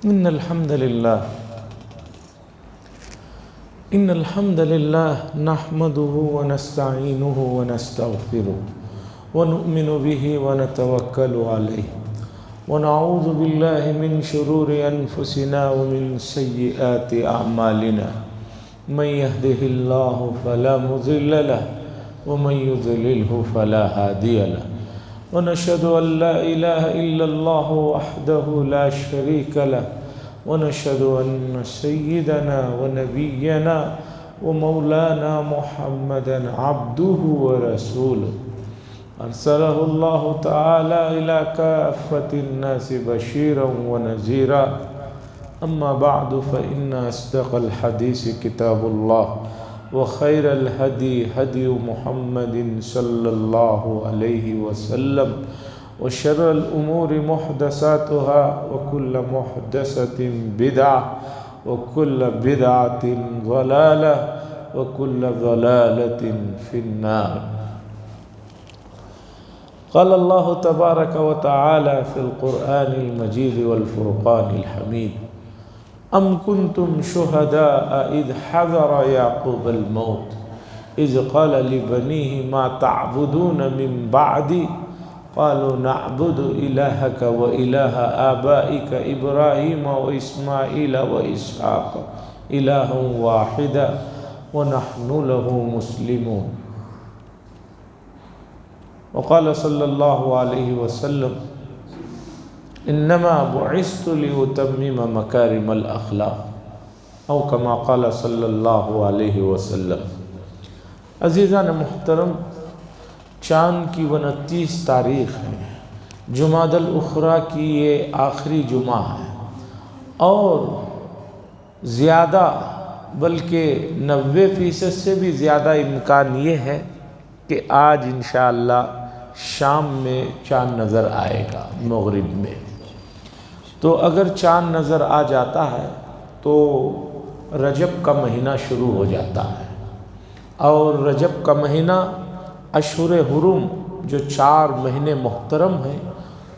إن الحمد لله نحمده ونستعينه ونستغفره ونؤمن به ونتوكل عليه ونعوذ بالله من شرور أنفسنا ومن سيئات أعمالنا من يهده الله فلا مضل له ومن يضلله فلا هادي له ونشهد أن لا إله إلا الله وحده لا شريك له ونشهد أن سيدنا ونبينا ومولانا محمدا عبده ورسوله أرسله الله تعالى إلى كافة الناس بشيرا ونذيرا أما بعد فإن أصدق الحديث كتاب الله وخير الهدي هدي محمد صلى الله عليه وسلم وشر الأمور محدثاتها وكل محدثة بدعة وكل بدعة ضلالة وكل ضلالة في النار. قال الله تبارك وتعالى في القرآن المجيد والفرقان الحميد أم كنتم شهداء إذ حضر يعقوب الموت إذ قال لبنيه ما تعبدون من بعدي قالوا نعبد إلهك وإله آبائك إبراهيم وإسماعيل وإسحاق إلها واحدا ونحن له مسلمون. وقال صلى الله عليه وسلم انما بعثت لأتمم مكارم الاخلاق او كما قال صلی اللہ علیہ وسلم. عزیزان محترم، چاند کی 29 تاریخ ہے، جمادی الاخری کی یہ آخری جمعہ ہے اور زیادہ بلکہ 90% سے بھی زیادہ امکان یہ ہے کہ آج انشاءاللہ شام میں چاند نظر آئے گا مغرب میں. تو اگر چاند نظر آ جاتا ہے تو رجب کا مہینہ شروع ہو جاتا ہے اور رجب کا مہینہ اشہر حرم جو 4 مہینے محترم ہیں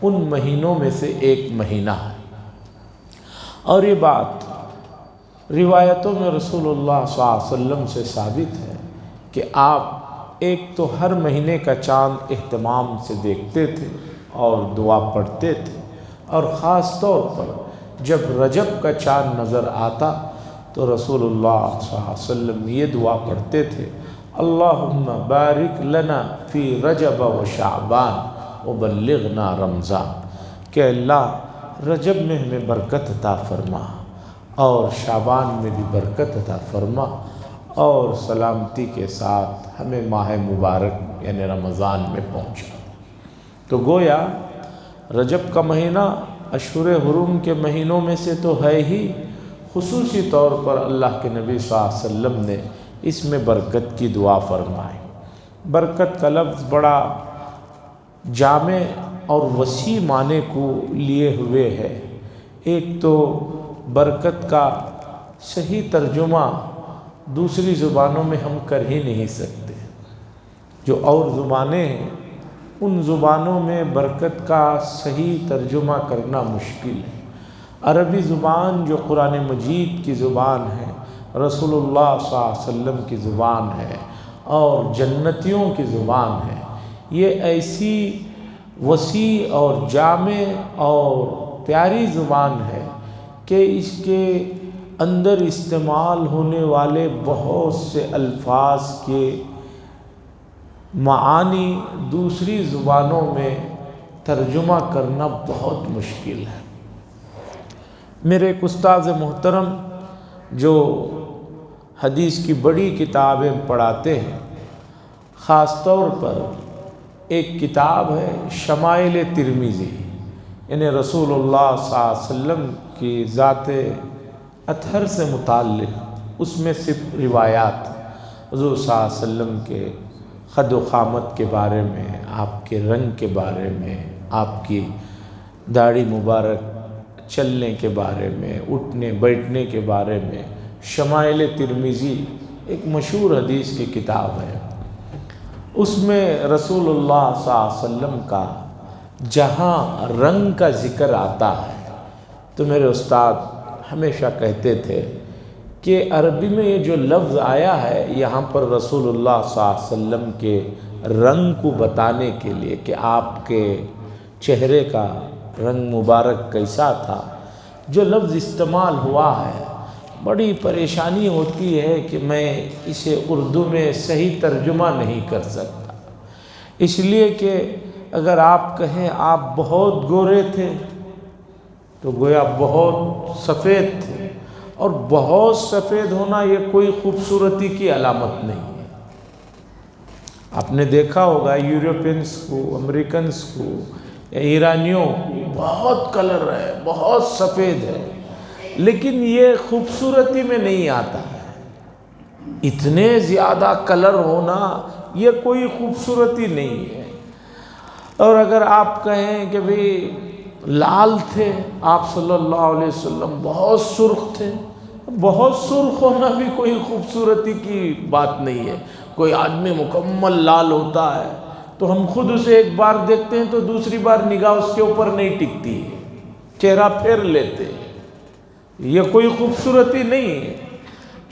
ان مہینوں میں سے ایک مہینہ ہے. اور یہ بات روایتوں میں رسول اللہ صلی اللہ علیہ وسلم سے ثابت ہے کہ آپ ایک تو ہر مہینے کا چاند اہتمام سے دیکھتے تھے اور دعا پڑھتے تھے، اور خاص طور پر جب رجب کا چاند نظر آتا تو رسول اللہ صلی اللہ علیہ وسلم یہ دعا پڑھتے تھے اللہم بارک لنا فی رجب و شعبان وبلغنا رمضان، کہ اللہ رجب میں ہمیں برکت عطا فرما اور شعبان میں بھی برکت عطا فرما اور سلامتی کے ساتھ ہمیں ماہ مبارک یعنی رمضان میں پہنچا. تو گویا رجب کا مہینہ اشہر حرم کے مہینوں میں سے تو ہے ہی، خصوصی طور پر اللہ کے نبی صلی اللہ علیہ وسلم نے اس میں برکت کی دعا فرمائی. برکت کا لفظ بڑا جامع اور وسیع معنی کو لیے ہوئے ہے. ایک تو برکت کا صحیح ترجمہ دوسری زبانوں میں ہم کر ہی نہیں سکتے. جو اور زبانیں ہیں ان زبانوں میں برکت کا صحیح ترجمہ کرنا مشکل ہے. عربی زبان جو قرآن مجید کی زبان ہے، رسول اللہ صلی اللہ علیہ وسلم کی زبان ہے اور جنتیوں کی زبان ہے، یہ ایسی وسیع اور جامع اور پیاری زبان ہے کہ اس کے اندر استعمال ہونے والے بہت سے الفاظ کے معانی دوسری زبانوں میں ترجمہ کرنا بہت مشکل ہے. میرے ایک استاد محترم جو حدیث کی بڑی کتابیں پڑھاتے ہیں، خاص طور پر ایک کتاب ہے شمائل ترمذی، یعنی رسول اللہ صلی اللہ علیہ وسلم کی ذات اطہر سے متعلق، اس میں صرف روایات حضور صلی اللہ علیہ وسلم کے خد و خامت کے بارے میں، آپ کے رنگ کے بارے میں، آپ کی داڑھی مبارک چلنے کے بارے میں، اٹھنے بیٹھنے کے بارے میں. شمائل ترمذی ایک مشہور حدیث کی کتاب ہے. اس میں رسول اللہ صلی اللہ علیہ وسلم کا جہاں رنگ کا ذکر آتا ہے تو میرے استاد ہمیشہ کہتے تھے کہ عربی میں یہ جو لفظ آیا ہے یہاں پر رسول اللہ صلی اللہ علیہ وسلم کے رنگ کو بتانے کے لیے کہ آپ کے چہرے کا رنگ مبارک کیسا تھا، جو لفظ استعمال ہوا ہے بڑی پریشانی ہوتی ہے کہ میں اسے اردو میں صحیح ترجمہ نہیں کر سکتا، اس لیے کہ اگر آپ کہیں آپ بہت گورے تھے تو گویا بہت سفید تھے، اور بہت سفید ہونا یہ کوئی خوبصورتی کی علامت نہیں ہے۔ آپ نے دیکھا ہوگا یورپینس کو، امریکنس کو یا ایرانیوں کو بہت کلر ہے، بہت سفید ہے، لیکن یہ خوبصورتی میں نہیں آتا ہے۔ اتنے زیادہ کلر ہونا یہ کوئی خوبصورتی نہیں ہے۔ اور اگر آپ کہیں کہ بھی لال تھے آپ صلی اللہ علیہ وسلم، بہت سرخ تھے، بہت سرخ ہونا بھی کوئی خوبصورتی کی بات نہیں ہے۔ کوئی آدمی مکمل لال ہوتا ہے تو ہم خود اسے ایک بار دیکھتے ہیں تو دوسری بار نگاہ اس کے اوپر نہیں ٹکتی، چہرہ پھیر لیتے، یہ کوئی خوبصورتی نہیں ہے۔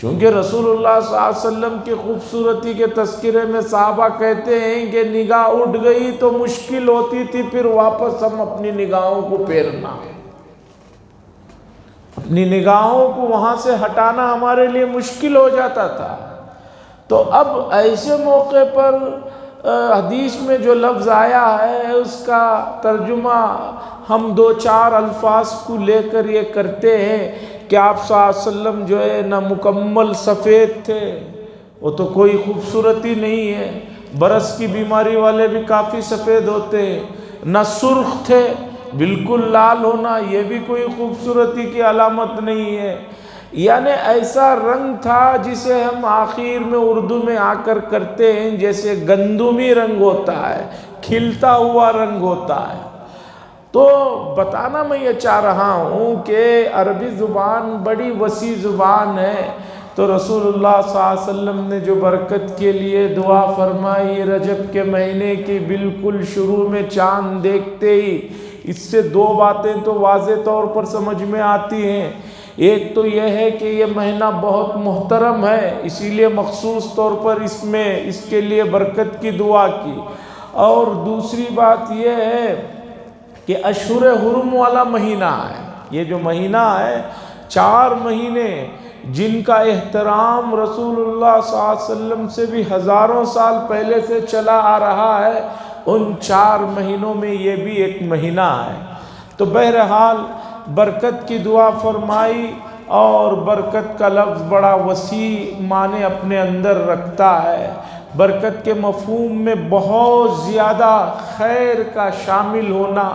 چونکہ رسول اللہ صلی اللہ علیہ وسلم کی خوبصورتی کے تذکرے میں صحابہ کہتے ہیں کہ نگاہ اٹھ گئی تو مشکل ہوتی تھی پھر واپس ہم اپنی نگاہوں کو پھیرنا، اپنی نگاہوں کو وہاں سے ہٹانا ہمارے لیے مشکل ہو جاتا تھا۔ تو اب ایسے موقع پر حدیث میں جو لفظ آیا ہے اس کا ترجمہ ہم دو چار الفاظ کو لے کر یہ کرتے ہیں کہ آپ صلی اللہ علیہ وسلم جو ہے نہ مکمل سفید تھے، وہ تو کوئی خوبصورتی نہیں ہے، برس کی بیماری والے بھی کافی سفید ہوتے ہیں، نہ سرخ تھے، بالکل لال ہونا یہ بھی کوئی خوبصورتی کی علامت نہیں ہے، یعنی ایسا رنگ تھا جسے ہم آخر میں اردو میں آ کر کرتے ہیں جیسے گندمی رنگ ہوتا ہے، کھلتا ہوا رنگ ہوتا ہے۔ تو بتانا میں یہ چاہ رہا ہوں کہ عربی زبان بڑی وسیع زبان ہے، تو رسول اللہ صلی اللہ علیہ وسلم نے جو برکت کے لیے دعا فرمائی رجب کے مہینے کی بالکل شروع میں چاند دیکھتے ہی، اس سے دو باتیں تو واضح طور پر سمجھ میں آتی ہیں۔ ایک تو یہ ہے کہ یہ مہینہ بہت محترم ہے، اسی لیے مخصوص طور پر اس کے لیے برکت کی دعا کی، اور دوسری بات یہ ہے کہ اشہر حرم والا مہینہ ہے۔ یہ جو مہینہ ہے 4 مہینے جن کا احترام رسول اللہ صلی اللہ علیہ وسلم سے بھی ہزاروں سال پہلے سے چلا آ رہا ہے، ان 4 مہینوں میں یہ بھی ایک مہینہ ہے۔ تو بہرحال برکت کی دعا فرمائی، اور برکت کا لفظ بڑا وسیع معنی اپنے اندر رکھتا ہے۔ برکت کے مفہوم میں بہت زیادہ خیر کا شامل ہونا،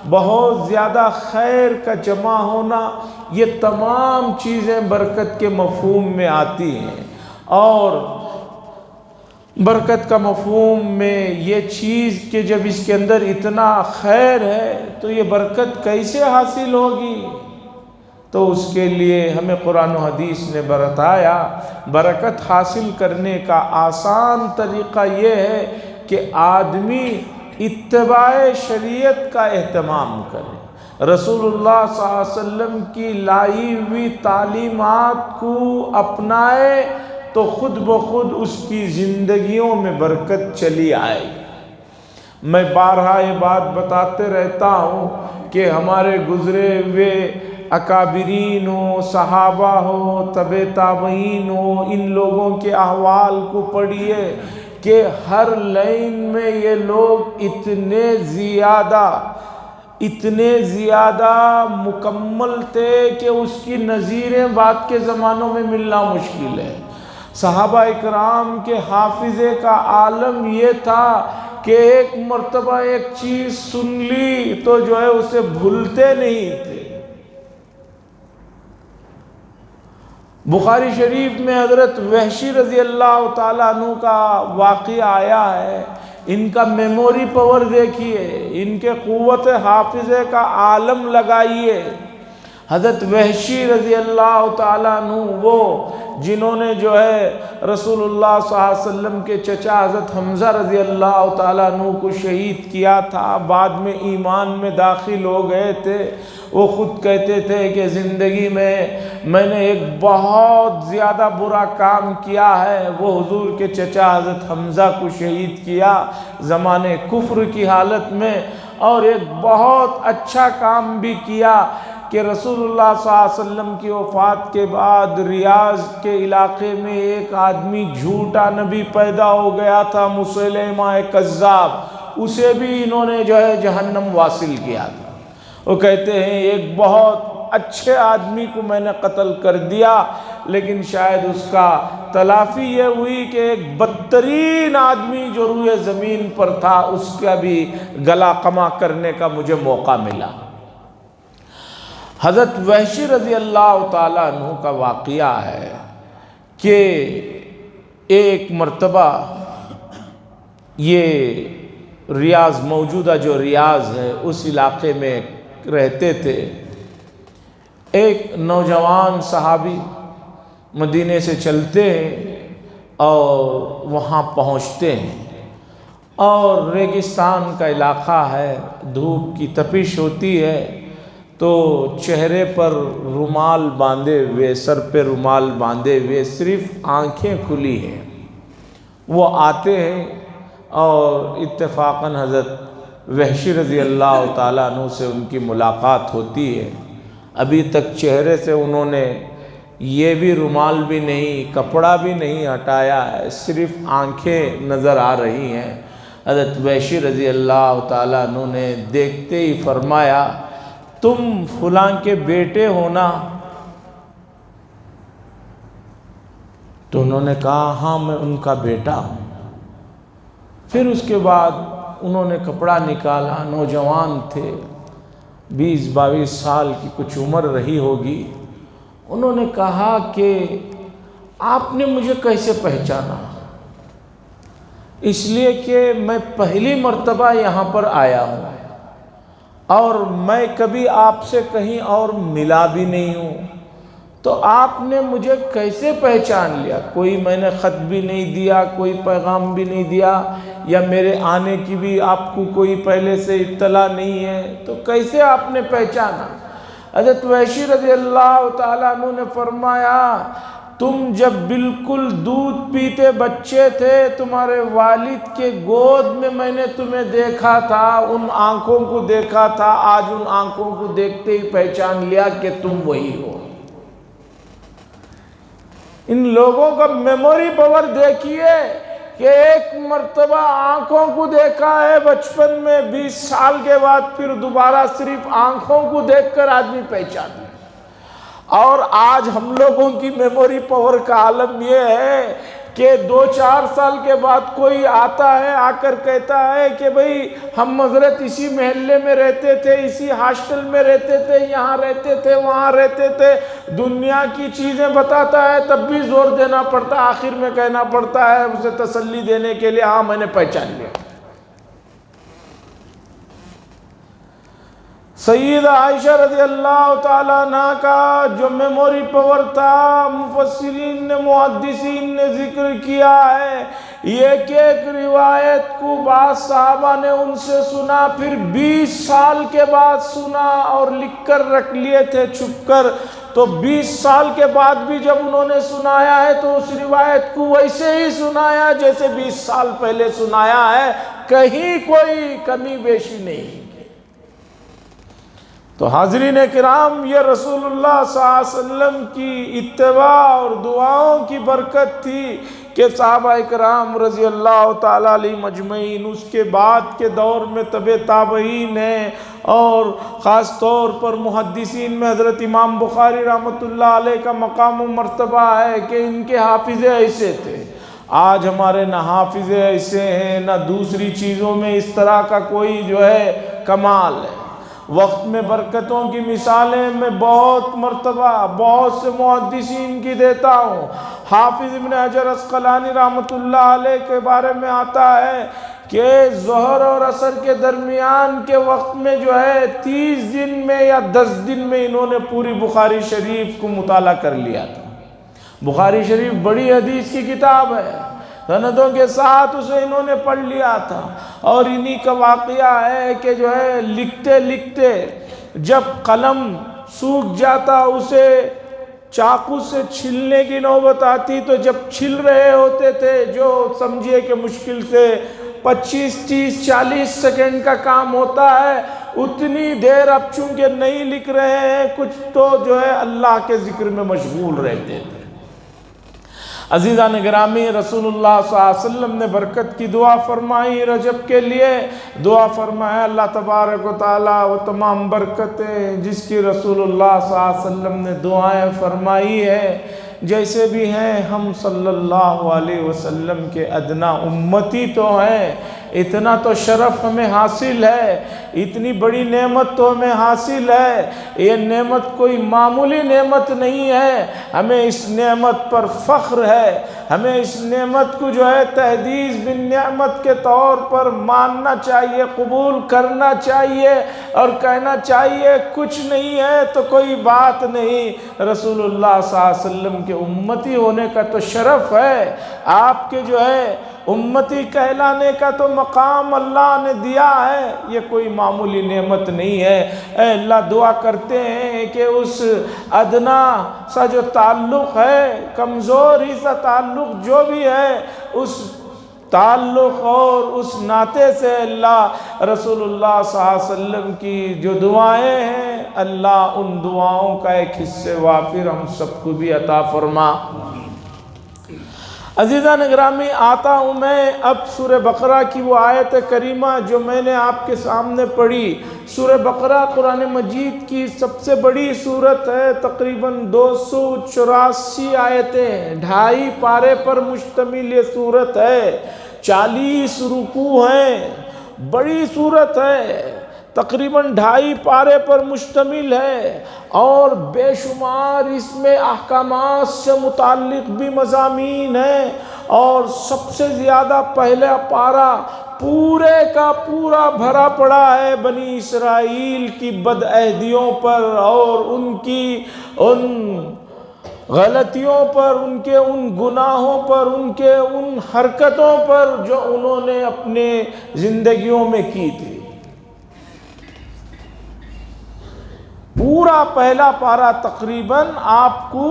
بہت زیادہ خیر کا جمع ہونا، یہ تمام چیزیں برکت کے مفہوم میں آتی ہیں۔ اور برکت کا مفہوم میں یہ چیز کہ جب اس کے اندر اتنا خیر ہے تو یہ برکت کیسے حاصل ہوگی؟ تو اس کے لیے ہمیں قرآن و حدیث نے بتایا برکت حاصل کرنے کا آسان طریقہ یہ ہے کہ آدمی اتباع شریعت کا اہتمام کرے، رسول اللہ صلی اللہ علیہ وسلم کی لائی ہوئی تعلیمات کو اپنائے تو خود بخود اس کی زندگیوں میں برکت چلی آئے گی۔ میں بارہا یہ بات بتاتے رہتا ہوں کہ ہمارے گزرے ہوئے اکابرین ہو، صحابہ ہو، تبع تابعین ہو، ان لوگوں کے احوال کو پڑھیے کہ ہر لائن میں یہ لوگ اتنے زیادہ مکمل تھے کہ اس کی نظیریں بعد کے زمانوں میں ملنا مشکل ہے۔ صحابہ اکرام کے حافظے کا عالم یہ تھا کہ ایک مرتبہ ایک چیز سن لی تو جو ہے اسے بھولتے نہیں تھے۔ بخاری شریف میں حضرت وحشی رضی اللہ تعالیٰ عنہ کا واقعہ آیا ہے، ان کا میموری پاور دیکھیے، ان کے قوت حافظے کا عالم لگائیے۔ حضرت وحشی رضی اللہ تعالیٰ عنہ وہ جنہوں نے جو ہے رسول اللہ صلی اللہ علیہ وسلم کے چچا حضرت حمزہ رضی اللہ تعالیٰ عنہ کو شہید کیا تھا، بعد میں ایمان میں داخل ہو گئے تھے، وہ خود کہتے تھے کہ زندگی میں نے ایک بہت زیادہ برا کام کیا ہے، وہ حضور کے چچا حضرت حمزہ کو شہید کیا زمانے کفر کی حالت میں، اور ایک بہت اچھا کام بھی کیا کہ رسول اللہ صلی اللہ علیہ وسلم کی وفات کے بعد ریاض کے علاقے میں ایک آدمی جھوٹا نبی پیدا ہو گیا تھا، مسیلمہ کذاب، اسے بھی انہوں نے جو ہے جہنم واصل کیا تھا۔ وہ کہتے ہیں ایک بہت اچھے آدمی کو میں نے قتل کر دیا، لیکن شاید اس کا تلافی یہ ہوئی کہ ایک بدترین آدمی جو روئے زمین پر تھا اس کا بھی گلا قما کرنے کا مجھے موقع ملا۔ حضرت وحشی رضی اللہ تعالیٰ عنہ کا واقعہ ہے کہ ایک مرتبہ یہ ریاض، موجودہ جو ریاض ہے اس علاقے میں رہتے تھے، ایک نوجوان صحابی مدینے سے چلتے ہیں اور وہاں پہنچتے ہیں، اور ریگستان کا علاقہ ہے، دھوپ کی تپش ہوتی ہے، تو چہرے پر رومال باندھے ہوئے، سر پہ رومال باندھے ہوئے، صرف آنکھیں کھلی ہیں، وہ آتے ہیں اور اتفاقاً حضرت وحشی رضی اللہ تعالیٰ عنہ سے ان کی ملاقات ہوتی ہے۔ ابھی تک چہرے سے انہوں نے یہ بھی رومال بھی نہیں، کپڑا بھی نہیں ہٹایا ہے، صرف آنکھیں نظر آ رہی ہیں۔ حضرت وحشی رضی اللہ تعالیٰ عنہ نے دیکھتے ہی فرمایا، تم فلاں کے بیٹے ہو نا؟ تو انہوں نے کہا ہاں میں ان کا بیٹا ہوں۔ پھر اس کے بعد انہوں نے کپڑا نکالا، نوجوان تھے، 20-22 سال کی کچھ عمر رہی ہوگی۔ انہوں نے کہا کہ آپ نے مجھے کیسے پہچانا؟ اس لیے کہ میں پہلی مرتبہ یہاں پر آیا ہوں اور میں کبھی آپ سے کہیں اور ملا بھی نہیں ہوں، تو آپ نے مجھے کیسے پہچان لیا؟ کوئی میں نے خط بھی نہیں دیا، کوئی پیغام بھی نہیں دیا، یا میرے آنے کی بھی آپ کو کوئی پہلے سے اطلاع نہیں ہے، تو کیسے آپ نے پہچانا؟ حضرت وحشی رضی اللہ تعالیٰ عنہ نے فرمایا، تم جب بالکل دودھ پیتے بچے تھے، تمہارے والد کے گود میں نے تمہیں دیکھا تھا، ان آنکھوں کو دیکھا تھا، آج ان آنکھوں کو دیکھتے ہی پہچان لیا کہ تم وہی ہو۔ ان لوگوں کا میموری پاور دیکھیے کہ ایک مرتبہ آنکھوں کو دیکھا ہے بچپن میں، 20 سال کے بعد پھر دوبارہ صرف آنکھوں کو دیکھ کر آدمی پہچان لے۔ اور آج ہم لوگوں کی میموری پاور کا عالم یہ ہے کہ 2-4 سال کے بعد کوئی آتا ہے، آ کر کہتا ہے کہ بھئی ہم حضرت اسی محلے میں رہتے تھے، اسی ہاسٹل میں رہتے تھے، یہاں رہتے تھے، وہاں رہتے تھے، دنیا کی چیزیں بتاتا ہے، تب بھی زور دینا پڑتا ہے، آخر میں کہنا پڑتا ہے اسے تسلی دینے کے لیے، ہاں میں نے پہچان لیا۔ سیدہ عائشہ رضی اللہ تعالیٰ عنہ کا جو میموری پاور تھا، مفسرین نے، محدثین نے ذکر کیا ہے، یہ کہ ایک روایت کو بعض صحابہ نے ان سے سنا، پھر 20 سال کے بعد سنا اور لکھ کر رکھ لیے تھے چھپ کر، تو 20 سال کے بعد بھی جب انہوں نے سنایا ہے تو اس روایت کو ویسے ہی سنایا جیسے 20 سال پہلے سنایا ہے، کہیں کوئی کمی بیشی نہیں۔ تو حاضرین کرام، یہ رسول اللہ صلی اللہ علیہ وسلم کی اتباع اور دعاؤں کی برکت تھی کہ صحابہ کرام رضی اللہ تعالیٰ علیہ مجمعین، اس کے بعد کے دور میں تبع تابعین ہیں، اور خاص طور پر محدثین میں حضرت امام بخاری رحمۃ اللہ علیہ کا مقام و مرتبہ ہے کہ ان کے حافظ ایسے تھے۔ آج ہمارے نہ حافظ ایسے ہیں، نہ دوسری چیزوں میں اس طرح کا کوئی جو ہے کمال ہے۔ وقت میں برکتوں کی مثالیں میں بہت مرتبہ بہت سے محدثین کی دیتا ہوں۔ حافظ ابن حجر عسقلانی رحمۃ اللہ علیہ کے بارے میں آتا ہے کہ ظہر اور عصر کے درمیان کے وقت میں جو ہے 30 دن میں یا 10 دن میں انہوں نے پوری بخاری شریف کو مطالعہ کر لیا تھا۔ بخاری شریف بڑی حدیث کی کتاب ہے، سندوں کے ساتھ اسے انہوں نے پڑھ لیا تھا، اور انہی کا واقعہ ہے کہ جو ہے لکھتے لکھتے جب قلم سوکھ جاتا اسے چاقو سے چھلنے کی نوبت آتی، تو جب چھل رہے ہوتے تھے جو سمجھیے کہ مشکل سے 25 30 40 سیکنڈ کا کام ہوتا ہے، اتنی دیر اب چونکہ نہیں لکھ رہے ہیں کچھ تو جو ہے اللہ کے ذکر میں مشغول رہتے تھے۔ عزیزان گرامی، رسول اللہ صلی اللہ علیہ وسلم نے برکت کی دعا فرمائی، رجب کے لیے دعا فرمایا اللہ تبارک و تعالی وہ تمام برکتیں جس کی رسول اللہ صلی اللہ علیہ وسلم نے دعائیں فرمائی ہے جیسے بھی ہیں ہم صلی اللہ علیہ وسلم کے ادنا امتی تو ہیں، اتنا تو شرف ہمیں حاصل ہے، اتنی بڑی نعمت تو ہمیں حاصل ہے، یہ نعمت کوئی معمولی نعمت نہیں ہے، ہمیں اس نعمت پر فخر ہے، ہمیں اس نعمت کو جو ہے تحدیث بن نعمت کے طور پر ماننا چاہیے، قبول کرنا چاہیے اور کہنا چاہیے کچھ نہیں ہے تو کوئی بات نہیں، رسول اللہ صلی اللہ علیہ وسلم کے امتی ہونے کا تو شرف ہے، آپ کے جو ہے امتی کہلانے کا تو مقام اللہ نے دیا ہے، یہ کوئی معمولی نعمت نہیں ہے۔ اے اللہ دعا کرتے ہیں کہ اس ادنا سا جو تعلق ہے، کمزور ہی سا تعلق جو بھی ہے، اس تعلق اور اس ناطے سے اللہ رسول اللہ صلی اللہ علیہ وسلم کی جو دعائیں ہیں، اللہ ان دعاؤں کا ایک حصے وافر ہم سب کو بھی عطا فرما۔ عزیزان گرامی، آتا ہوں میں اب سورہ بقرہ کی وہ آیت کریمہ جو میں نے آپ کے سامنے پڑھی۔ سورہ بقرہ قرآن مجید کی سب سے بڑی سورت ہے، تقریباً 284 آیتیں، 2.5 پارے پر مشتمل یہ سورت ہے، 40 رکوع ہیں، بڑی سورت ہے، تقریباً 2.5 پارے پر مشتمل ہے، اور بے شمار اس میں احکامات سے متعلق بھی مضامین ہیں، اور سب سے زیادہ پہلا پارہ پورے کا پورا بھرا پڑا ہے بنی اسرائیل کی بدعہدیوں پر اور ان کی ان غلطیوں پر، ان کے ان گناہوں پر، ان کے ان حرکتوں پر جو انہوں نے اپنے زندگیوں میں کی تھی۔ پورا پہلا پارہ تقریباً آپ کو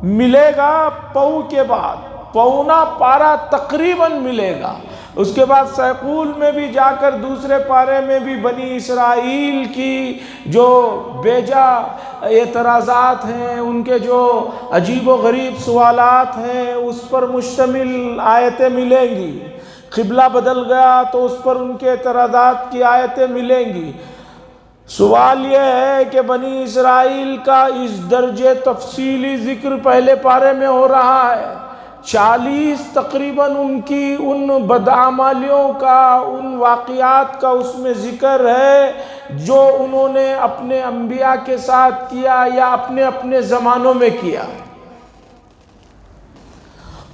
ملے گا پو کے بعد، پونا پارہ تقریباً ملے گا، اس کے بعد سیقول میں بھی جا کر دوسرے پارے میں بھی بنی اسرائیل کی جو بیجا اعتراضات ہیں، ان کے جو عجیب و غریب سوالات ہیں اس پر مشتمل آیتیں ملیں گی۔ قبلہ بدل گیا تو اس پر ان کے اعتراضات کی آیتیں ملیں گی۔ سوال یہ ہے کہ بنی اسرائیل کا اس درجے تفصیلی ذکر پہلے پارے میں ہو رہا ہے، 40 تقریباً ان کی ان بدعمالیوں کا، ان واقعات کا اس میں ذکر ہے جو انہوں نے اپنے انبیاء کے ساتھ کیا یا اپنے اپنے زمانوں میں کیا۔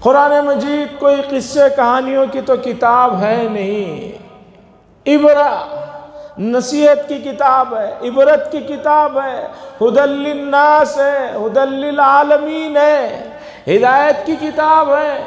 قرآن مجید کوئی قصے کہانیوں کی تو کتاب ہے نہیں، نصیحت کی کتاب ہے، عبرت کی کتاب ہے، ھدی للناس ہے، ھدی للعالمین ہے، ہدایت کی کتاب ہے۔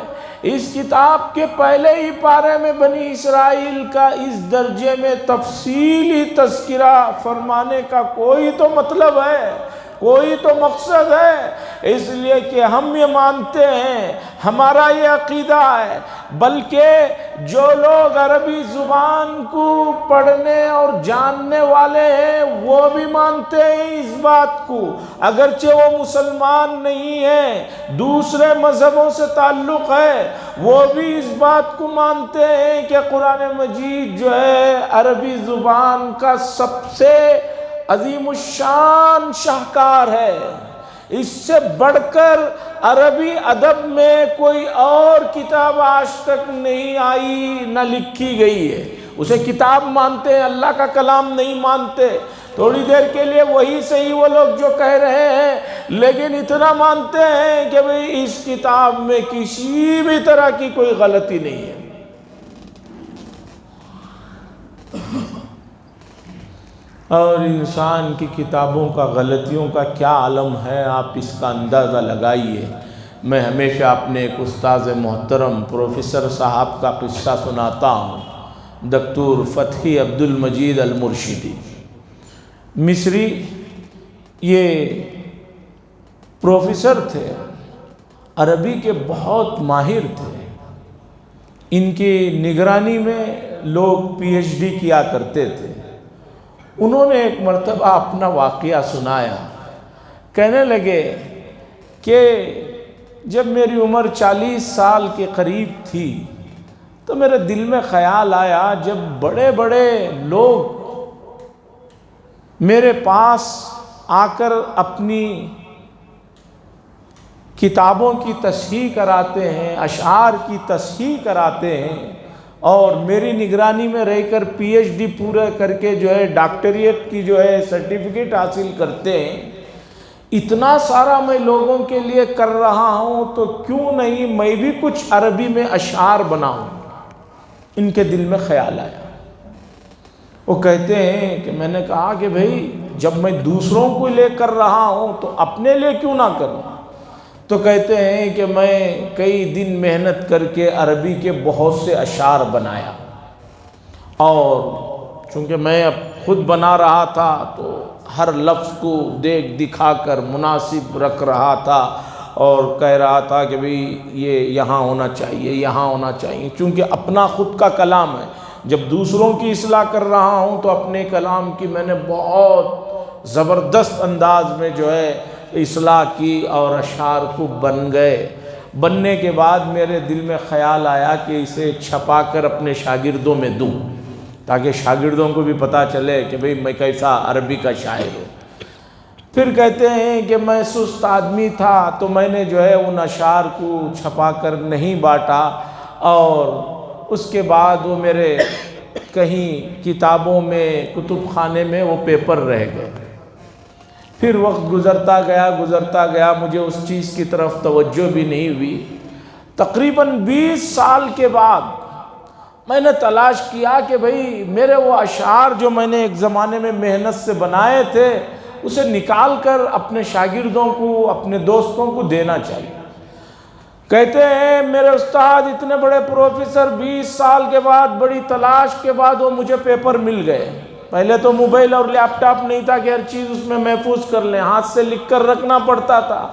اس کتاب کے پہلے ہی پارے میں بنی اسرائیل کا اس درجے میں تفصیلی تذکرہ فرمانے کا کوئی تو مطلب ہے، کوئی تو مقصد ہے، اس لیے کہ ہم یہ مانتے ہیں، ہمارا یہ عقیدہ ہے، بلکہ جو لوگ عربی زبان کو پڑھنے اور جاننے والے ہیں وہ بھی مانتے ہیں اس بات کو، اگرچہ وہ مسلمان نہیں ہیں، دوسرے مذہبوں سے تعلق ہے، وہ بھی اس بات کو مانتے ہیں کہ قرآن مجید جو ہے عربی زبان کا سب سے عظیم الشان شاہکار ہے، اس سے بڑھ کر عربی ادب میں کوئی اور کتاب آج تک نہیں آئی نہ لکھی گئی ہے۔ اسے کتاب مانتے ہیں، اللہ کا کلام نہیں مانتے، تھوڑی دیر کے لیے وہی صحیح وہ لوگ جو کہہ رہے ہیں، لیکن اتنا مانتے ہیں کہ بھئی اس کتاب میں کسی بھی طرح کی کوئی غلطی نہیں ہے۔ اور انسان کی کتابوں کا غلطیوں کا کیا عالم ہے، آپ اس کا اندازہ لگائیے۔ میں ہمیشہ اپنے ایک استاذ محترم پروفیسر صاحب کا قصہ سناتا ہوں، دکتور فتحی عبد المجید المرشدی، مصری، یہ پروفیسر تھے، عربی کے بہت ماہر تھے، ان کی نگرانی میں لوگ پی ایچ ڈی کیا کرتے تھے۔ انہوں نے ایک مرتبہ اپنا واقعہ سنایا، کہنے لگے کہ جب میری عمر 40 سال کے قریب تھی تو میرے دل میں خیال آیا، جب بڑے بڑے لوگ میرے پاس آ کر اپنی کتابوں کی تصحیح کراتے ہیں، اشعار کی تصحیح کراتے ہیں، اور میری نگرانی میں رہ کر پی ایچ ڈی پورا کر کے جو ہے ڈاکٹریٹ کی جو ہے سرٹیفکیٹ حاصل کرتے ہیں، اتنا سارا میں لوگوں کے لیے کر رہا ہوں تو کیوں نہیں میں بھی کچھ عربی میں اشعار بناؤں۔ ان کے دل میں خیال آیا۔ وہ کہتے ہیں کہ میں نے کہا کہ بھئی جب میں دوسروں کو لے کر رہا ہوں تو اپنے لیے کیوں نہ کروں؟ تو کہتے ہیں کہ میں کئی دن محنت کر کے عربی کے بہت سے اشعار بنایا، اور چونکہ میں اب خود بنا رہا تھا تو ہر لفظ کو دیکھ دکھا کر مناسب رکھ رہا تھا، اور کہہ رہا تھا کہ بھئی یہ یہاں ہونا چاہیے، یہاں ہونا چاہیے، چونکہ اپنا خود کا کلام ہے۔ جب دوسروں کی اصلاح کر رہا ہوں تو اپنے کلام کی میں نے بہت زبردست انداز میں جو ہے اصلاح کی، اور اشعار کو بن گئے۔ بننے کے بعد میرے دل میں خیال آیا کہ اسے چھپا کر اپنے شاگردوں میں دوں، تاکہ شاگردوں کو بھی پتہ چلے کہ بھئی میں کیسا عربی کا شاعر ہوں۔ پھر کہتے ہیں کہ میں سست آدمی تھا تو میں نے جو ہے ان اشعار کو چھپا کر نہیں بانٹا، اور اس کے بعد وہ میرے کہیں کتابوں میں، کتب خانے میں وہ پیپر رہ گئے۔ پھر وقت گزرتا گیا، مجھے اس چیز کی طرف توجہ بھی نہیں ہوئی۔ تقریباً 20 سال کے بعد میں نے تلاش کیا کہ بھئی میرے وہ اشعار جو میں نے ایک زمانے میں محنت سے بنائے تھے، اسے نکال کر اپنے شاگردوں کو، اپنے دوستوں کو دینا چاہیے۔ کہتے ہیں میرے استاد اتنے بڑے پروفیسر 20 سال کے بعد بڑی تلاش کے بعد وہ مجھے پیپر مل گئے۔ پہلے تو موبائل اور لیپ ٹاپ نہیں تھا کہ ہر چیز اس میں محفوظ کر لیں، ہاتھ سے لکھ کر رکھنا پڑتا تھا،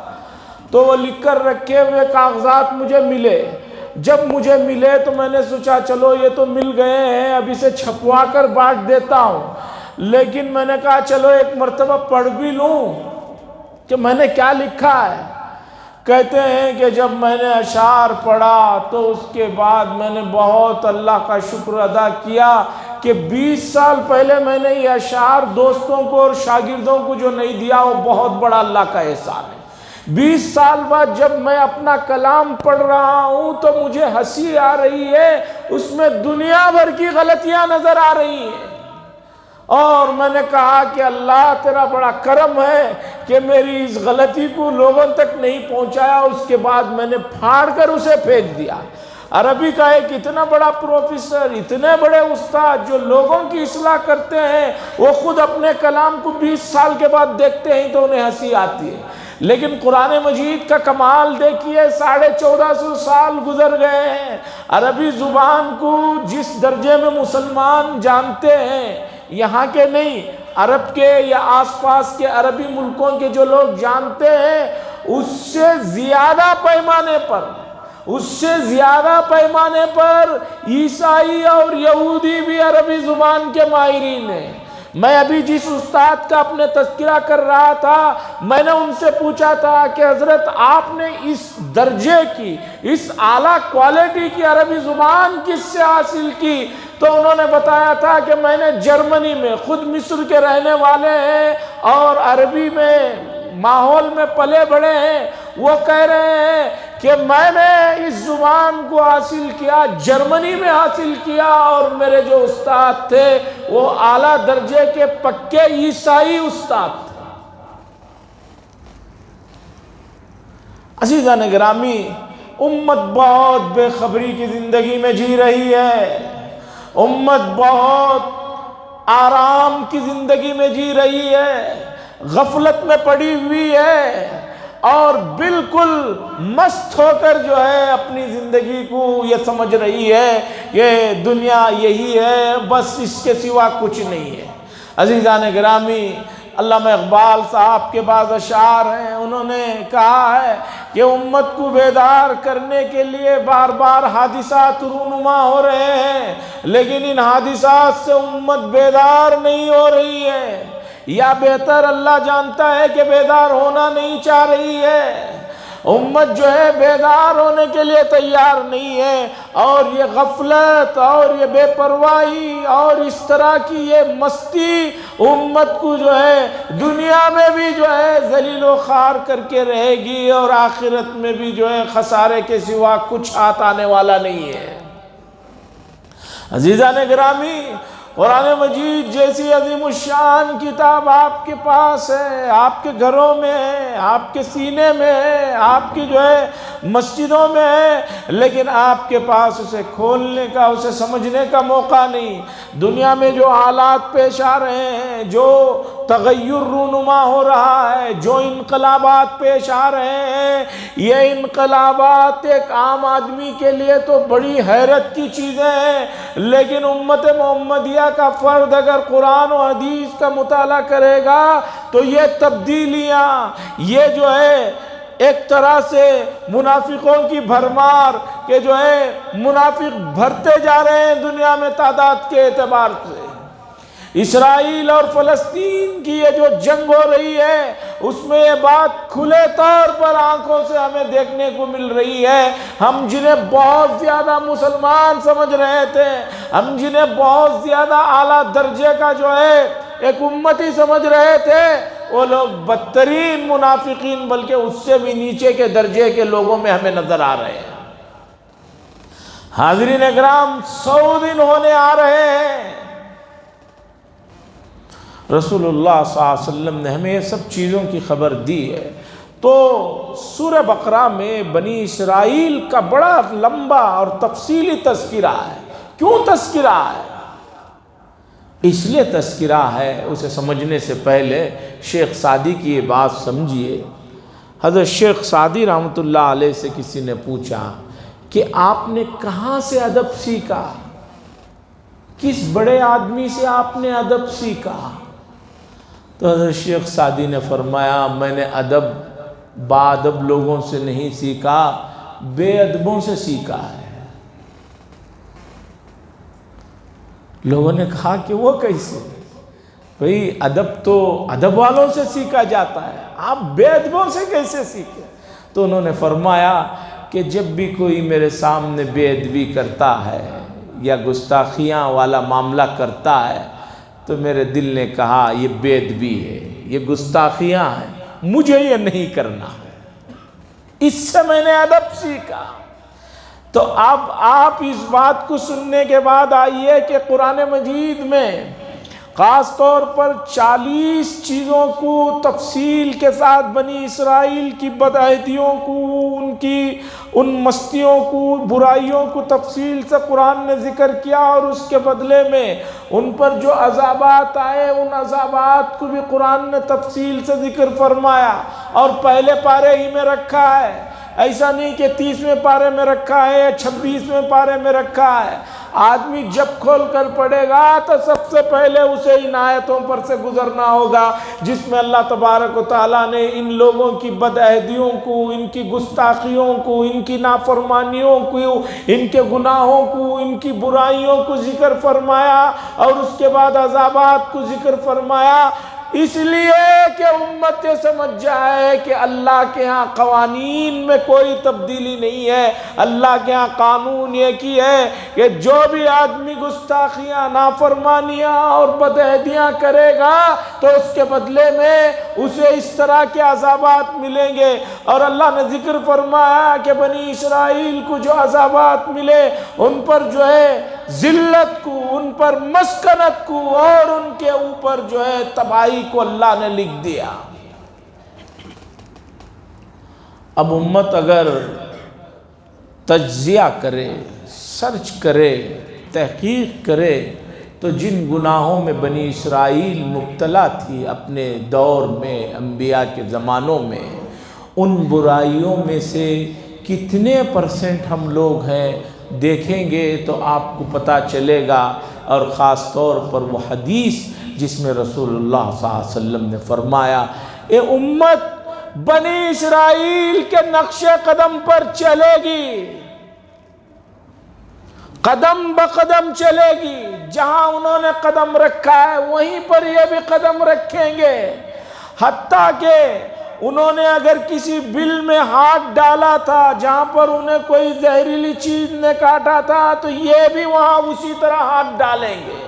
تو وہ لکھ کر رکھے ہوئے کاغذات مجھے ملے۔ جب مجھے ملے تو میں نے سوچا چلو یہ تو مل گئے ہیں، اب اسے چھپوا کر بانٹ دیتا ہوں، لیکن میں نے کہا چلو ایک مرتبہ پڑھ بھی لوں کہ میں نے کیا لکھا ہے۔ کہتے ہیں کہ جب میں نے اشعار پڑھا تو اس کے بعد میں نے بہت اللہ کا شکر ادا کیا کہ 20 سال پہلے میں نے یہ اشعار دوستوں کو اور شاگردوں کو جو نہیں دیا، وہ بہت بڑا اللہ کا احسان ہے۔ 20 سال بعد جب میں اپنا کلام پڑھ رہا ہوں تو مجھے ہنسی آ رہی ہے، اس میں دنیا بھر کی غلطیاں نظر آ رہی ہیں، اور میں نے کہا کہ اللہ تیرا بڑا کرم ہے کہ میری اس غلطی کو لوگوں تک نہیں پہنچایا۔ اس کے بعد میں نے پھاڑ کر اسے پھینک دیا۔ عربی کا ایک اتنا بڑا پروفیسر، اتنے بڑے استاد جو لوگوں کی اصلاح کرتے ہیں، وہ خود اپنے کلام کو 20 سال کے بعد دیکھتے ہیں تو انہیں ہنسی آتی ہے۔ لیکن قرآن مجید کا کمال دیکھیے، 1450 سال گزر گئے ہیں، عربی زبان کو جس درجے میں مسلمان جانتے ہیں، یہاں کے نہیں، عرب کے یا آس پاس کے عربی ملکوں کے جو لوگ جانتے ہیں، اس سے زیادہ پیمانے پر عیسائی اور یہودی بھی عربی زبان کے ماہرین ہیں۔ میں ابھی جس استاد کا اپنے تذکرہ کر رہا تھا، میں نے ان سے پوچھا تھا کہ حضرت آپ نے اس درجے کی، اس اعلیٰ کوالٹی کی عربی زبان کس سے حاصل کی؟ تو انہوں نے بتایا تھا کہ میں نے جرمنی میں، خود مصر کے رہنے والے ہیں اور عربی میں ماحول میں پلے بڑے ہیں، وہ کہہ رہے ہیں کہ میں نے اس زبان کو حاصل کیا، جرمنی میں حاصل کیا، اور میرے جو استاد تھے وہ اعلیٰ درجے کے پکے عیسائی استاد تھے۔ عزیزان گرامی، امت بہت بے خبری کی زندگی میں جی رہی ہے، امت بہت آرام کی زندگی میں جی رہی ہے، غفلت میں پڑی ہوئی ہے، اور بالکل مست ہو کر جو ہے اپنی زندگی کو یہ سمجھ رہی ہے کہ دنیا یہی ہے، بس اس کے سوا کچھ نہیں ہے۔ عزیزان گرامی، علامہ اقبال صاحب کے بعض اشعار ہیں، انہوں نے کہا ہے کہ امت کو بیدار کرنے کے لیے بار بار حادثات رونما ہو رہے ہیں، لیکن ان حادثات سے امت بیدار نہیں ہو رہی ہے، یا بہتر اللہ جانتا ہے کہ بیدار ہونا نہیں چاہ رہی ہے۔ امت جو ہے بیدار ہونے کے لیے تیار نہیں ہے، اور یہ غفلت اور یہ بے پرواہی اور اس طرح کی یہ مستی امت کو جو ہے دنیا میں بھی جو ہے ذلیل و خوار کر کے رہے گی، اور آخرت میں بھی جو ہے خسارے کے سوا کچھ ہاتھ آنے والا نہیں ہے۔ عزیزان گرامی، قرآن مجید جیسی عظیم الشان کتاب آپ کے پاس ہے، آپ کے گھروں میں ہے، آپ کے سینے میں ہے، آپ کی جو ہے مسجدوں میں ہے، لیکن آپ کے پاس اسے کھولنے کا، اسے سمجھنے کا موقع نہیں۔ دنیا میں جو حالات پیش آ رہے ہیں، جو تغیر رونما ہو رہا ہے، جو انقلابات پیش آ رہے ہیں، یہ انقلابات ایک عام آدمی کے لیے تو بڑی حیرت کی چیزیں ہیں، لیکن امت محمدیہ کا فرد اگر قرآن و حدیث کا مطالعہ کرے گا تو یہ تبدیلیاں، یہ جو ہے ایک طرح سے منافقوں کی بھرمار کہ جو ہے منافق بھرتے جا رہے ہیں دنیا میں تعداد کے اعتبار سے۔ اسرائیل اور فلسطین کی یہ جو جنگ ہو رہی ہے، اس میں یہ بات کھلے طور پر آنکھوں سے ہمیں دیکھنے کو مل رہی ہے۔ ہم جنہیں بہت زیادہ مسلمان سمجھ رہے تھے، ہم جنہیں بہت زیادہ اعلیٰ درجے کا جو ہے ایک امتی سمجھ رہے تھے، وہ لوگ بدترین منافقین بلکہ اس سے بھی نیچے کے درجے کے لوگوں میں ہمیں نظر آ رہے ہیں۔ حاضرین اکرام، 100 دن ہونے آ رہے ہیں، رسول اللہ صلی اللہ علیہ وسلم نے ہمیں یہ سب چیزوں کی خبر دی ہے۔ تو سورہ بقرہ میں بنی اسرائیل کا بڑا لمبا اور تفصیلی تذکرہ ہے۔ کیوں تذکرہ ہے؟ اس لیے تذکرہ ہے، اسے سمجھنے سے پہلے شیخ سعدی کی یہ بات سمجھیے۔ حضرت شیخ سعدی رحمۃ اللہ علیہ سے کسی نے پوچھا کہ آپ نے کہاں سے ادب سیکھا، کس بڑے آدمی سے آپ نے ادب سیکھا؟ تو حضرت شیخ سعدی نے فرمایا، میں نے ادب باادب لوگوں سے نہیں سیکھا، بے ادبوں سے سیکھا ہے۔ لوگوں نے کہا کہ وہ کیسے؟ بھئی ادب تو ادب والوں سے سیکھا جاتا ہے، آپ بے ادبوں سے کیسے سیکھے؟ تو انہوں نے فرمایا کہ جب بھی کوئی میرے سامنے بے ادبی کرتا ہے یا گستاخیاں والا معاملہ کرتا ہے تو میرے دل نے کہا یہ بے ادبی ہے، یہ گستاخیاں ہیں، مجھے یہ نہیں کرنا ہے۔ اس سے میں نے ادب سیکھا۔ تو اب آپ اس بات کو سننے کے بعد آئیے کہ قرآن مجید میں خاص طور پر 40 چیزوں کو تفصیل کے ساتھ بنی اسرائیل کی بدعہدیوں کو، ان مستیوں کو، برائیوں کو تفصیل سے قرآن نے ذکر کیا، اور اس کے بدلے میں ان پر جو عذابات آئے ان عذابات کو بھی قرآن نے تفصیل سے ذکر فرمایا، اور پہلے پارے ہی میں رکھا ہے۔ ایسا نہیں کہ 30ویں پارے میں رکھا ہے یا 26ویں پارے میں رکھا ہے۔ آدمی جب کھول کر پڑھے گا تو سب سے پہلے اسے ان آیتوں پر سے گزرنا ہوگا جس میں اللہ تبارک و تعالیٰ نے ان لوگوں کی بدعہدیوں کو، ان کی گستاخیوں کو، ان کی نافرمانیوں کو، ان کے گناہوں کو، ان کی برائیوں کو ذکر فرمایا، اور اس کے بعد عذابات کو ذکر فرمایا، اس لیے کہ امت یہ سمجھ جائے کہ اللہ کے ہاں قوانین میں کوئی تبدیلی نہیں ہے۔ اللہ کے ہاں قانون یہ کی ہے کہ جو بھی آدمی گستاخیاں، نافرمانیاں اور بدعہدیاں کرے گا تو اس کے بدلے میں اسے اس طرح کے عذابات ملیں گے۔ اور اللہ نے ذکر فرمایا کہ بنی اسرائیل کو جو عذابات ملے ان پر جو ہے ذلت کو، ان پر مسکنت کو، اور ان کے اوپر جو ہے تباہی کو اللہ نے لکھ دیا۔ اب امت اگر تجزیہ کرے، سرچ کرے، تحقیق کرے تو جن گناہوں میں بنی اسرائیل مبتلا تھی اپنے دور میں، انبیاء کے زمانوں میں، ان برائیوں میں سے کتنے % ہم لوگ ہیں دیکھیں گے تو آپ کو پتہ چلے گا۔ اور خاص طور پر وہ حدیث جس میں رسول اللہ صلی اللہ علیہ وسلم نے فرمایا، اے امت بنی اسرائیل کے نقش قدم پر چلے گی، قدم بقدم چلے گی، جہاں انہوں نے قدم رکھا ہے وہیں پر یہ بھی قدم رکھیں گے، حتیٰ کہ انہوں نے اگر کسی بل میں ہاتھ ڈالا تھا جہاں پر انہیں کوئی زہریلی چیز نے کاٹا تھا تو یہ بھی وہاں اسی طرح ہاتھ ڈالیں گے۔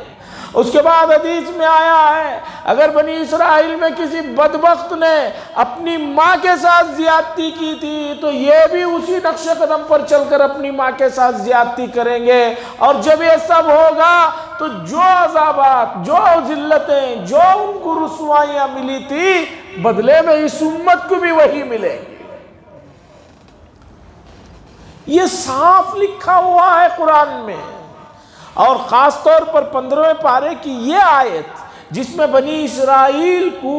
اس کے بعد حدیث میں آیا ہے اگر بنی اسرائیل میں کسی بدبخت نے اپنی ماں کے ساتھ زیادتی کی تھی تو یہ بھی اسی نقش قدم پر چل کر اپنی ماں کے ساتھ زیادتی کریں گے۔ اور جب یہ سب ہوگا تو جو عذابات، جو ذلتیں، جو ان کو رسوائیاں ملی تھی بدلے میں اس امت کو بھی وہی ملے گی۔ یہ صاف لکھا ہوا ہے قرآن میں۔ اور خاص طور پر 15ویں پارے کی یہ آیت جس میں بنی اسرائیل کو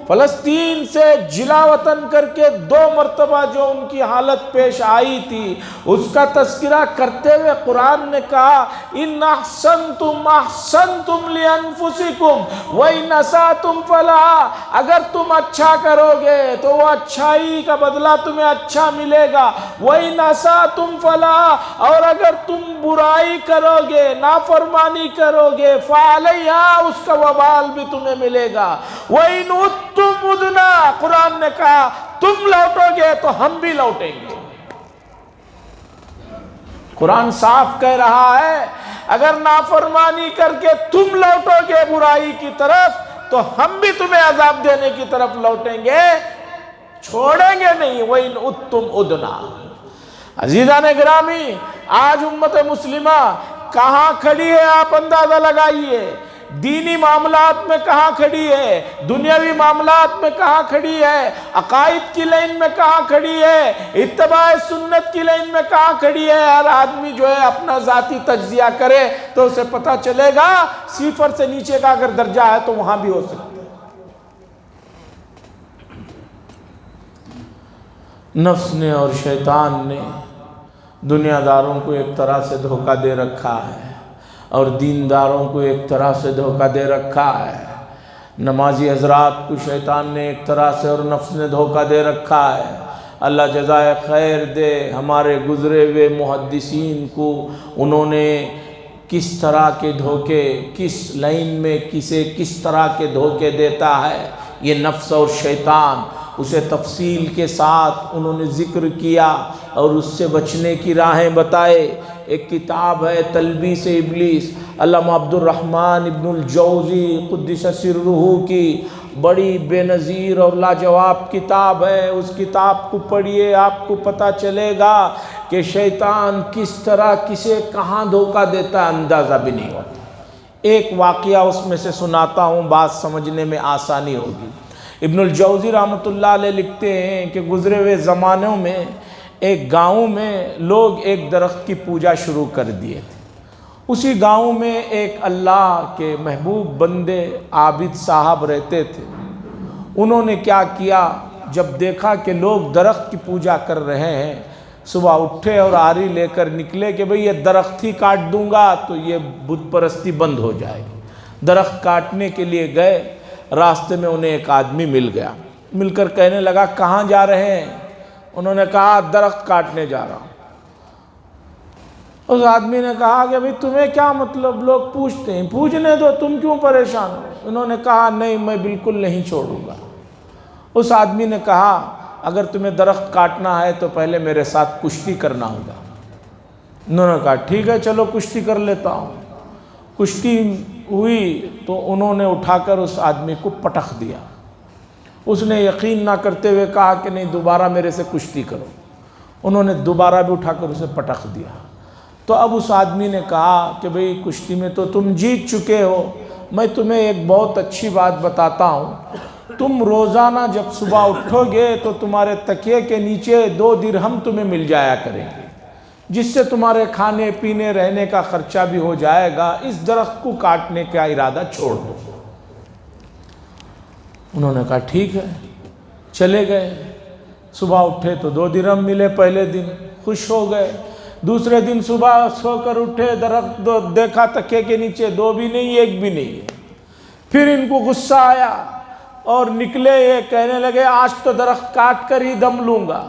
فلسطین سے جلا وطن کر کے 2 مرتبہ جو ان کی حالت پیش آئی تھی اس کا تذکرہ کرتے ہوئے قرآن نے کہا ان احسنتم احسنتم لانفسکم وان اسأتم فلہا، اگر تم اچھا کرو گے تو وہ اچھائی کا بدلہ تمہیں اچھا ملے گا، وان اسأتم فلہا، اور اگر تم برائی کرو گے، نافرمانی کرو گے، فعلیہا، اس کا وبال بھی تمہیں ملے گا، وان تم ادنا، قرآن نے کہا تم لوٹو گے تو ہم بھی لوٹیں گے۔ قرآن صاف کہہ رہا ہے اگر نافرمانی کر کے تم لوٹو گے برائی کی طرف تو ہم بھی تمہیں عذاب دینے کی طرف لوٹیں گے، چھوڑیں گے نہیں۔ وَإِنْ أُدْتُمْ أُدْنَا۔ عزیزان گرامی، آج امت مسلمہ کہاں کھڑی ہے آپ اندازہ لگائیے، دینی معاملات میں کہاں کھڑی ہے، دنیاوی معاملات میں کہاں کھڑی ہے، عقائد کی لائن میں کہاں کھڑی ہے، اتباع سنت کی لائن میں کہاں کھڑی ہے۔ ہر آدمی جو ہے اپنا ذاتی تجزیہ کرے تو اسے پتہ چلے گا 0 سے نیچے کا اگر درجہ ہے تو وہاں بھی ہو سکتا ہے۔ نفس نے اور شیطان نے دنیا داروں کو ایک طرح سے دھوکہ دے رکھا ہے اور دینداروں کو ایک طرح سے دھوکہ دے رکھا ہے۔ نمازی حضرات کو شیطان نے ایک طرح سے اور نفس نے دھوکہ دے رکھا ہے۔ اللہ جزائے خیر دے ہمارے گزرے ہوئے محدثین کو، انہوں نے کس طرح کے دھوکے، کس لائن میں کسے کس طرح کے دھوکے دیتا ہے یہ نفس اور شیطان، اسے تفصیل کے ساتھ انہوں نے ذکر کیا اور اس سے بچنے کی راہیں بتائے۔ ایک کتاب ہے تلبیس ابلیس، علامہ عبد الرحمن ابن الجوزی قدس سرہ کی بڑی بے نظیر اور لاجواب کتاب ہے۔ اس کتاب کو پڑھیے، آپ کو پتہ چلے گا کہ شیطان کس طرح کسے کہاں دھوکہ دیتا ہے اندازہ بھی نہیں ہوتا۔ ایک واقعہ اس میں سے سناتا ہوں، بات سمجھنے میں آسانی ہوگی۔ ابن الجوزی رحمۃ اللہ علیہ لکھتے ہیں کہ گزرے ہوئے زمانوں میں ایک گاؤں میں لوگ ایک درخت کی پوجا شروع کر دیے تھے۔ اسی گاؤں میں ایک اللہ کے محبوب بندے عابد صاحب رہتے تھے۔ انہوں نے کیا کیا، جب دیکھا کہ لوگ درخت کی پوجا کر رہے ہیں، صبح اٹھے اور آری لے کر نکلے کہ بھئی یہ درخت ہی کاٹ دوں گا تو یہ بت پرستی بند ہو جائے گی۔ درخت کاٹنے کے لیے گئے، راستے میں انہیں ایک آدمی مل گیا، مل کر کہنے لگا کہاں جا رہے ہیں؟ انہوں نے کہا درخت کاٹنے جا رہا ہوں۔ اس آدمی نے کہا کہ بھئی تمہیں کیا مطلب، لوگ پوچھتے ہیں، پوچھنے دو، تم کیوں پریشان ہو؟ انہوں نے کہا نہیں، میں بالکل نہیں چھوڑوں گا۔ اس آدمی نے کہا اگر تمہیں درخت کاٹنا ہے تو پہلے میرے ساتھ کشتی کرنا ہوگا۔ انہوں نے کہا ٹھیک ہے چلو کشتی کر لیتا ہوں۔ کشتی ہوئی تو انہوں نے اٹھا کر اس آدمی کو پٹخ دیا۔ اس نے یقین نہ کرتے ہوئے کہا کہ نہیں دوبارہ میرے سے کشتی کرو۔ انہوں نے دوبارہ بھی اٹھا کر اسے پٹخ دیا۔ تو اب اس آدمی نے کہا کہ بھئی کشتی میں تو تم جیت چکے ہو، میں تمہیں ایک بہت اچھی بات بتاتا ہوں، تم روزانہ جب صبح اٹھو گے تو تمہارے تکیے کے نیچے 2 درہم تمہیں مل جایا کریں گے۔ جس سے تمہارے کھانے پینے رہنے کا خرچہ بھی ہو جائے گا، اس درخت کو کاٹنے کا ارادہ چھوڑ دو۔ انہوں نے کہا ٹھیک ہے، چلے گئے۔ صبح اٹھے تو 2 درہم ملے، پہلے دن خوش ہو گئے۔ دوسرے دن صبح سو کر اٹھے، درخت دیکھا تکیے کے نیچے 2 بھی نہیں، 1 بھی نہیں۔ پھر ان کو غصہ آیا اور نکلے، یہ کہنے لگے آج تو درخت کاٹ کر ہی دم لوں گا۔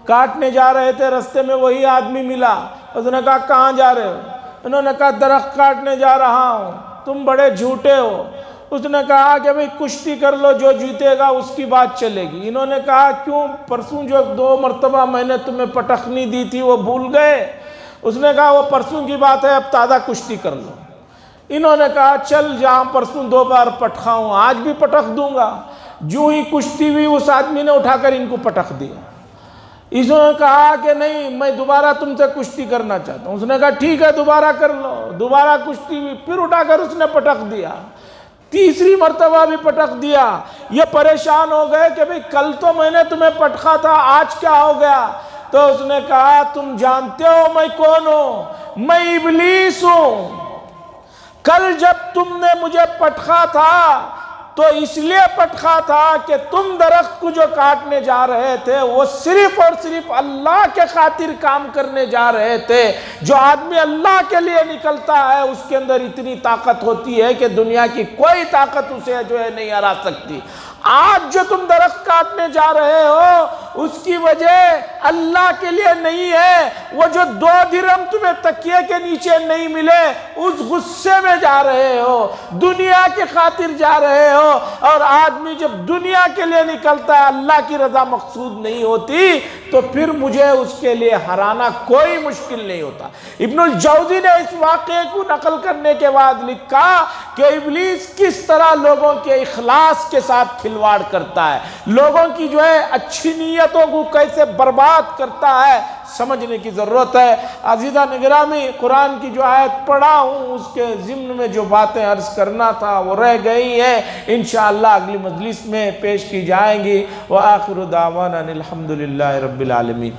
کاٹنے جا رہے تھے، رستے میں وہی آدمی ملا، اس نے کہا کہاں جا رہے ہو؟ انہوں نے کہا درخت کاٹنے جا رہا ہوں، تم بڑے جھوٹے ہو۔ اس نے کہا کہ بھئی کشتی کر لو، جو جیتے گا اس کی بات چلے گی۔ انہوں نے کہا کیوں، پرسوں جو 2 مرتبہ میں نے تمہیں پٹخنی دی تھی وہ بھول گئے؟ اس نے کہا وہ پرسوں کی بات ہے، اب تازہ کشتی کر لو۔ انہوں نے کہا چل، جہاں پرسوں 2 بار پٹخا ہوں آج بھی پٹخ دوں گا۔ جو ہی کشتی ہوئی اس آدمی نے اٹھا کر ان کو پٹخ دیا۔ اس نے کہا کہ نہیں، میں دوبارہ تم سے کشتی کرنا چاہتا ہوں۔ اس نے کہا ٹھیک ہے، دوبارہ کر لو۔ دوبارہ کشتی ہوئی، پھر اٹھا کر اس نے پٹخ دیا۔ تیسری مرتبہ بھی پٹخ دیا۔ یہ پریشان ہو گئے کہ بھئی کل تو میں نے تمہیں پٹخا تھا، آج کیا ہو گیا؟ تو اس نے کہا تم جانتے ہو میں کون ہوں؟ میں ابلیس ہوں۔ کل جب تم نے مجھے پٹخا تھا تو اس لیے پٹخا تھا کہ تم درخت کو جو کاٹنے جا رہے تھے وہ صرف اور صرف اللہ کے خاطر کام کرنے جا رہے تھے۔ جو آدمی اللہ کے لیے نکلتا ہے اس کے اندر اتنی طاقت ہوتی ہے کہ دنیا کی کوئی طاقت اسے جو ہے نہیں ہرا سکتی۔ آج جو تم درخت کاٹنے جا رہے ہو اس کی وجہ اللہ کے لیے نہیں ہے، وہ جو 2 درہم تمہیں تکیے کے نیچے نہیں ملے اس غصے میں جا رہے ہو، دنیا کے خاطر جا رہے ہو۔ اور آدمی جب دنیا کے لیے نکلتا ہے، اللہ کی رضا مقصود نہیں ہوتی، تو پھر مجھے اس کے لیے ہرانا کوئی مشکل نہیں ہوتا۔ ابن الجوزی نے اس واقعے کو نقل کرنے کے بعد لکھا کہ ابلیس کس طرح لوگوں کے اخلاص کے ساتھ کھلواڑ کرتا ہے، لوگوں کی جو ہے اچھی نیتوں کو کیسے برباد کرتا ہے، سمجھنے کی ضرورت ہے۔ عزیزہ نگرامی، قرآن کی جو آیت پڑھا ہوں اس کے ضمن میں جو باتیں عرض کرنا تھا وہ رہ گئی ہیں، انشاءاللہ اگلی مجلس میں پیش کی جائیں گی۔ وآخر دعوانا الحمدللہ رب العالمین۔